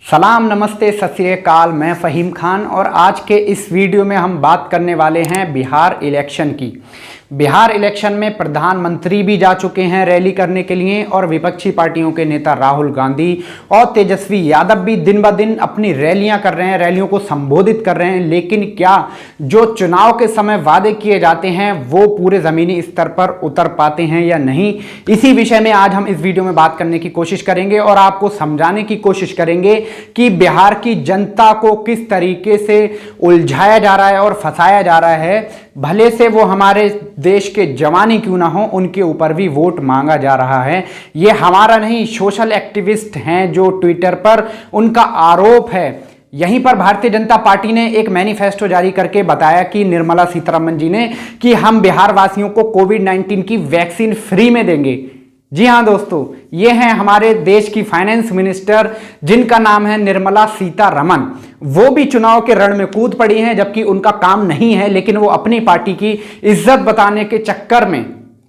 सलाम, नमस्ते, सत श्री अकाल। मैं फ़हीम खान और आज के इस वीडियो में हम बात करने वाले हैं बिहार इलेक्शन की। बिहार इलेक्शन में प्रधानमंत्री भी जा चुके हैं रैली करने के लिए और विपक्षी पार्टियों के नेता राहुल गांधी और तेजस्वी यादव भी दिन ब दिन अपनी रैलियां कर रहे हैं, रैलियों को संबोधित कर रहे हैं। लेकिन क्या जो चुनाव के समय वादे किए जाते हैं वो पूरे ज़मीनी स्तर पर उतर पाते हैं या नहीं, इसी विषय में आज हम इस वीडियो में बात करने की कोशिश करेंगे और आपको समझाने की कोशिश करेंगे कि बिहार की जनता को किस तरीके से उलझाया जा रहा है और फंसाया जा रहा है। भले से वो हमारे देश के जवान ही क्यों ना हो, उनके ऊपर भी वोट मांगा जा रहा है। ये हमारा नहीं, सोशल एक्टिविस्ट हैं जो ट्विटर पर उनका आरोप है। यहीं पर भारतीय जनता पार्टी ने एक मैनिफेस्टो जारी करके बताया कि निर्मला सीतारमण जी ने कि हम बिहार वासियों को कोविड-19 की वैक्सीन फ्री में देंगे। जी हां दोस्तों, ये हैं हमारे देश की फाइनेंस मिनिस्टर जिनका नाम है निर्मला सीतारमण। वो भी चुनाव के रण में कूद पड़ी हैं, जबकि उनका काम नहीं है, लेकिन वो अपनी पार्टी की इज्जत बताने के चक्कर में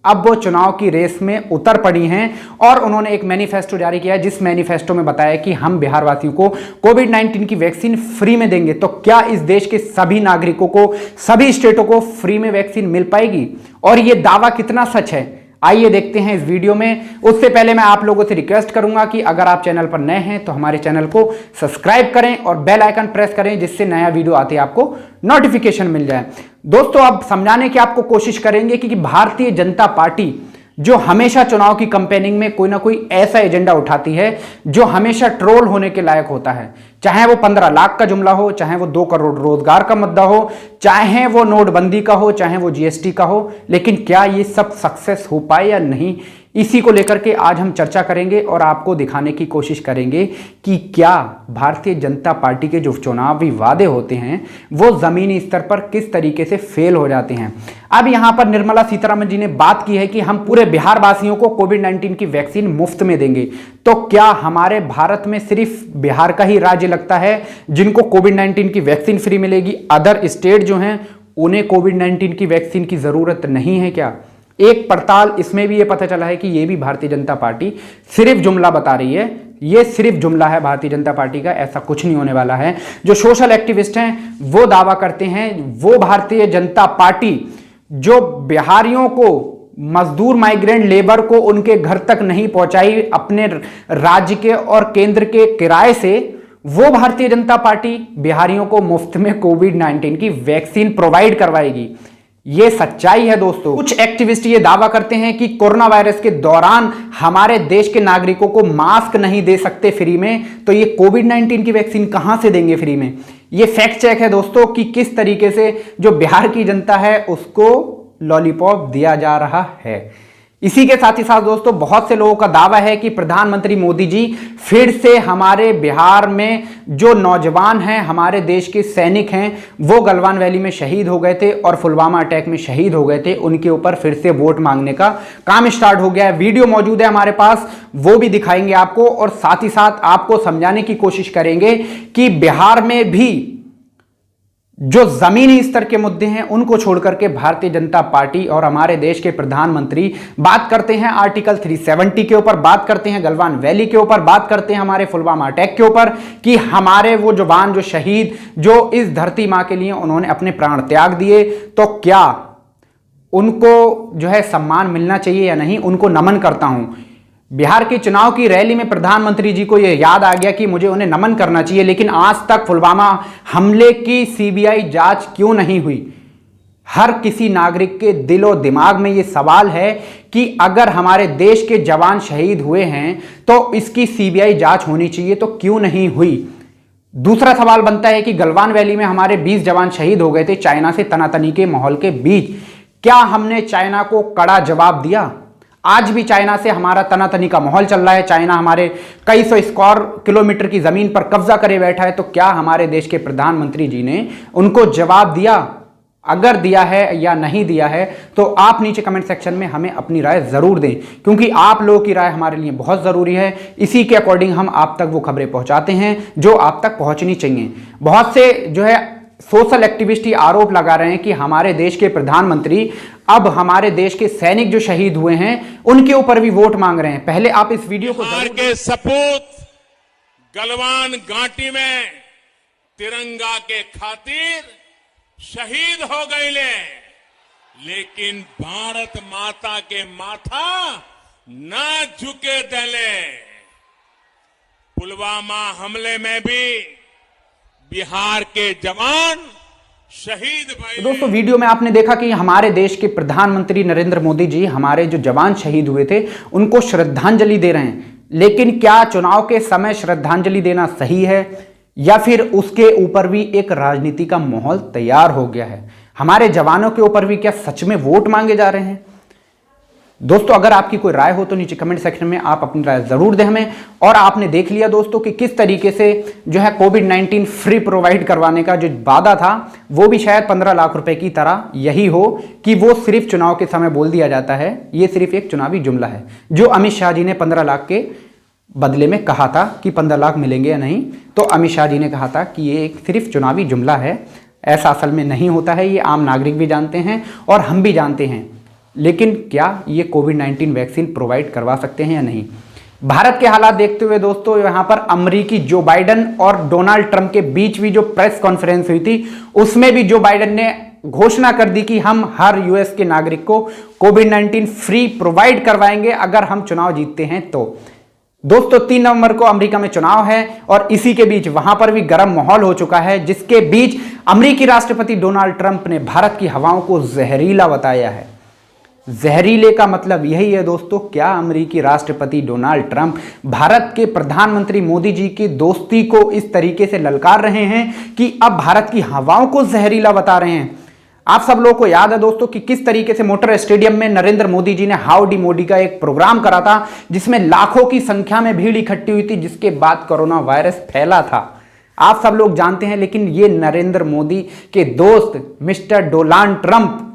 अब वो चुनाव की रेस में उतर पड़ी हैं और उन्होंने एक मैनिफेस्टो जारी किया, जिस मैनिफेस्टो में बताया कि हम बिहार वासियों को कोविड-19 की वैक्सीन फ्री में देंगे। तो क्या इस देश के सभी नागरिकों को, सभी स्टेटों को फ्री में वैक्सीन मिल पाएगी और ये दावा कितना सच है, आइए देखते हैं इस वीडियो में। उससे पहले मैं आप लोगों से रिक्वेस्ट करूंगा कि अगर आप चैनल पर नए हैं तो हमारे चैनल को सब्सक्राइब करें और बेल आइकन प्रेस करें, जिससे नया वीडियो आते ही आपको नोटिफिकेशन मिल जाए। दोस्तों, अब समझाने की आपको कोशिश करेंगे कि भारतीय जनता पार्टी जो हमेशा चुनाव की कैंपेनिंग में कोई ना कोई ऐसा एजेंडा उठाती है जो हमेशा ट्रोल होने के लायक होता है, चाहे वो 15 लाख का जुमला हो, चाहे वो 2 करोड़ रोजगार का मुद्दा हो, चाहे वो नोटबंदी का हो, चाहे वो जीएसटी का हो। लेकिन क्या ये सब सक्सेस हो पाए या नहीं, इसी को लेकर के आज हम चर्चा करेंगे और आपको दिखाने की कोशिश करेंगे कि क्या भारतीय जनता पार्टी के जो चुनावी वादे होते हैं वो जमीनी स्तर पर किस तरीके से फेल हो जाते हैं। अब यहां पर निर्मला सीतारमण जी ने बात की है कि हम पूरे बिहार वासियों को कोविड-19 की वैक्सीन मुफ्त में देंगे। तो क्या हमारे भारत में सिर्फ बिहार का ही राज्य लगता है जिनको कोविड-19 की वैक्सीन फ्री मिलेगी? अदर स्टेट जो हैं उन्हें कोविड-19 की वैक्सीन की जरूरत नहीं है क्या? एक पड़ताल इसमें भी ये पता चला है कि ये भी भारतीय जनता पार्टी सिर्फ जुमला बता रही है। ये सिर्फ जुमला है भारतीय जनता पार्टी का, ऐसा कुछ नहीं होने वाला है। जो सोशल एक्टिविस्ट हैं वो दावा करते हैं, वो भारतीय जनता पार्टी जो बिहारियों को, मजदूर माइग्रेंट लेबर को उनके घर तक नहीं पहुंचाई अपने राज्य के और केंद्र के किराए से, वो भारतीय जनता पार्टी बिहारियों को मुफ्त में कोविड-19 की वैक्सीन प्रोवाइड करवाएगी। ये सच्चाई है दोस्तों। कुछ एक्टिविस्ट ये दावा करते हैं कि कोरोना वायरस के दौरान हमारे देश के नागरिकों को मास्क नहीं दे सकते फ्री में, तो ये कोविड-19 की वैक्सीन कहां से देंगे फ्री में? ये फैक्ट चेक है दोस्तों कि किस तरीके से जो बिहार की जनता है उसको लॉलीपॉप दिया जा रहा है। इसी के साथ ही साथ दोस्तों, बहुत से लोगों का दावा है कि प्रधानमंत्री मोदी जी फिर से हमारे बिहार में जो नौजवान हैं, हमारे देश के सैनिक हैं, वो गलवान वैली में शहीद हो गए थे और पुलवामा अटैक में शहीद हो गए थे, उनके ऊपर फिर से वोट मांगने का काम स्टार्ट हो गया है। वीडियो मौजूद है हमारे पास, वो भी दिखाएंगे आपको और साथ ही साथ आपको समझाने की कोशिश करेंगे कि बिहार में भी जो जमीनी स्तर के मुद्दे हैं उनको छोड़कर के भारतीय जनता पार्टी और हमारे देश के प्रधानमंत्री बात करते हैं आर्टिकल 370 के ऊपर, बात करते हैं गलवान वैली के ऊपर, बात करते हैं हमारे पुलवामा अटैक के ऊपर कि हमारे वो जवान, जो शहीद, जो इस धरती मां के लिए उन्होंने अपने प्राण त्याग दिए, तो क्या उनको जो है सम्मान मिलना चाहिए या नहीं। उनको नमन करता हूं। बिहार के चुनाव की रैली में प्रधानमंत्री जी को यह याद आ गया कि मुझे उन्हें नमन करना चाहिए, लेकिन आज तक पुलवामा हमले की सीबीआई जांच क्यों नहीं हुई? हर किसी नागरिक के दिलो दिमाग में यह सवाल है कि अगर हमारे देश के जवान शहीद हुए हैं तो इसकी सीबीआई जांच होनी चाहिए, तो क्यों नहीं हुई? दूसरा सवाल बनता है कि गलवान वैली में हमारे 20 जवान शहीद हो गए थे चाइना से तनातनी के माहौल के बीच। क्या हमने चाइना को कड़ा जवाब दिया? आज भी चाइना से हमारा तनातनी का माहौल चल रहा है। चाइना हमारे कई सौ स्क्वायर किलोमीटर की जमीन पर कब्जा करे बैठा है। तो क्या हमारे देश के प्रधानमंत्री जी ने उनको जवाब दिया? अगर दिया है या नहीं दिया है तो आप नीचे कमेंट सेक्शन में हमें अपनी राय जरूर दें, क्योंकि आप लोगों की राय हमारे लिए बहुत जरूरी है। इसी के अकॉर्डिंग हम आप तक वो खबरें पहुंचाते हैं जो आप तक पहुंचनी चाहिए। बहुत से जो है सोशल एक्टिविस्ट ही आरोप लगा रहे हैं कि हमारे देश के प्रधानमंत्री अब हमारे देश के सैनिक जो शहीद हुए हैं उनके ऊपर भी वोट मांग रहे हैं। पहले आप इस वीडियो को के सपूत गलवान घाटी में तिरंगा के खातिर शहीद हो गए लेकिन भारत माता के माथा न झुके दले। पुलवामा हमले में भी बिहार के जवान शहीद भाई। दोस्तों वीडियो में आपने देखा कि हमारे देश के प्रधानमंत्री नरेंद्र मोदी जी हमारे जो जवान शहीद हुए थे उनको श्रद्धांजलि दे रहे हैं। लेकिन क्या चुनाव के समय श्रद्धांजलि देना सही है या फिर उसके ऊपर भी एक राजनीति का माहौल तैयार हो गया है? हमारे जवानों के ऊपर भी क्या सच में वोट मांगे जा रहे हैं? दोस्तों अगर आपकी कोई राय हो तो नीचे कमेंट सेक्शन में आप अपनी राय जरूर दें हमें। और आपने देख लिया दोस्तों कि किस तरीके से जो है कोविड-19 फ्री प्रोवाइड करवाने का जो वादा था वो भी शायद 15 लाख रुपए की तरह यही हो कि वो सिर्फ चुनाव के समय बोल दिया जाता है। ये सिर्फ एक चुनावी जुमला है जो अमित शाह जी ने 15 लाख के बदले में कहा था कि 15 लाख मिलेंगे या नहीं। तो अमित शाह जी ने कहा था कि ये एक सिर्फ चुनावी जुमला है, ऐसा असल में नहीं होता है। ये आम नागरिक भी जानते हैं और हम भी जानते हैं। लेकिन क्या ये कोविड-19 वैक्सीन प्रोवाइड करवा सकते हैं या नहीं? भारत के हालात देखते हुए दोस्तों यहाँ पर अमेरिकी जो बाइडेन और डोनाल्ड ट्रंप के बीच भी जो प्रेस कॉन्फ्रेंस हुई थी उसमें भी जो बाइडेन ने घोषणा कर दी कि हम हर यूएस के नागरिक को कोविड-19 फ्री प्रोवाइड करवाएंगे अगर हम चुनाव जीतते हैं तो। दोस्तों 3 नवंबर को अमेरिका में चुनाव है और इसी के बीच वहां पर भी गर्म माहौल हो चुका है, जिसके बीच अमेरिकी राष्ट्रपति डोनाल्ड ट्रंप ने भारत की हवाओं को जहरीला बताया है। जहरीले का मतलब यही है दोस्तों, क्या अमेरिकी राष्ट्रपति डोनाल्ड ट्रंप भारत के प्रधानमंत्री मोदी जी की दोस्ती को इस तरीके से ललकार रहे हैं कि अब भारत की हवाओं को जहरीला बता रहे हैं? आप सब लोगों को याद है दोस्तों कि किस तरीके से मोटर स्टेडियम में नरेंद्र मोदी जी ने हाउडी मोदी का एक प्रोग्राम करा था जिसमें लाखों की संख्या में भीड़ इकट्ठी हुई थी, जिसके बाद कोरोना वायरस फैला था। आप सब लोग जानते हैं। लेकिन ये नरेंद्र मोदी के दोस्त मिस्टर डोनाल्ड ट्रंप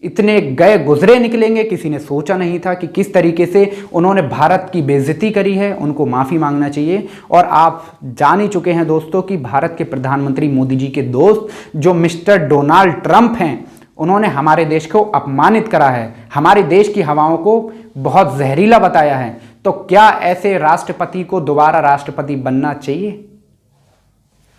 इतने गए गुजरे निकलेंगे किसी ने सोचा नहीं था कि किस तरीके से उन्होंने भारत की बेइज्जती करी है। उनको माफ़ी मांगना चाहिए। और आप जान ही चुके हैं दोस्तों कि भारत के प्रधानमंत्री मोदी जी के दोस्त जो मिस्टर डोनाल्ड ट्रंप हैं उन्होंने हमारे देश को अपमानित करा है, हमारे देश की हवाओं को बहुत जहरीला बताया है। तो क्या ऐसे राष्ट्रपति को दोबारा राष्ट्रपति बनना चाहिए?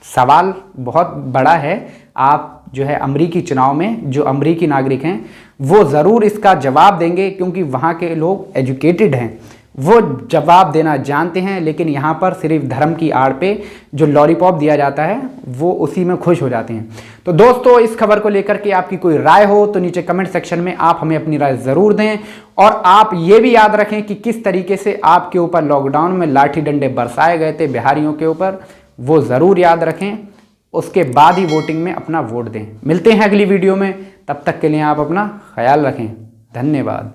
सवाल बहुत बड़ा है। आप जो है अमेरिकी चुनाव में जो अमेरिकी नागरिक हैं वो ज़रूर इसका जवाब देंगे, क्योंकि वहाँ के लोग एजुकेटेड हैं, वो जवाब देना जानते हैं। लेकिन यहाँ पर सिर्फ धर्म की आड़ पे जो लॉलीपॉप दिया जाता है वो उसी में खुश हो जाते हैं। तो दोस्तों इस खबर को लेकर के आपकी कोई राय हो तो नीचे कमेंट सेक्शन में आप हमें अपनी राय ज़रूर दें। और आप ये भी याद रखें कि किस तरीके से आपके ऊपर लॉकडाउन में लाठी डंडे बरसाए गए थे बिहारियों के ऊपर, वो ज़रूर याद रखें। उसके बाद ही वोटिंग में अपना वोट दें। मिलते हैं अगली वीडियो में, तब तक के लिए आप अपना ख्याल रखें। धन्यवाद।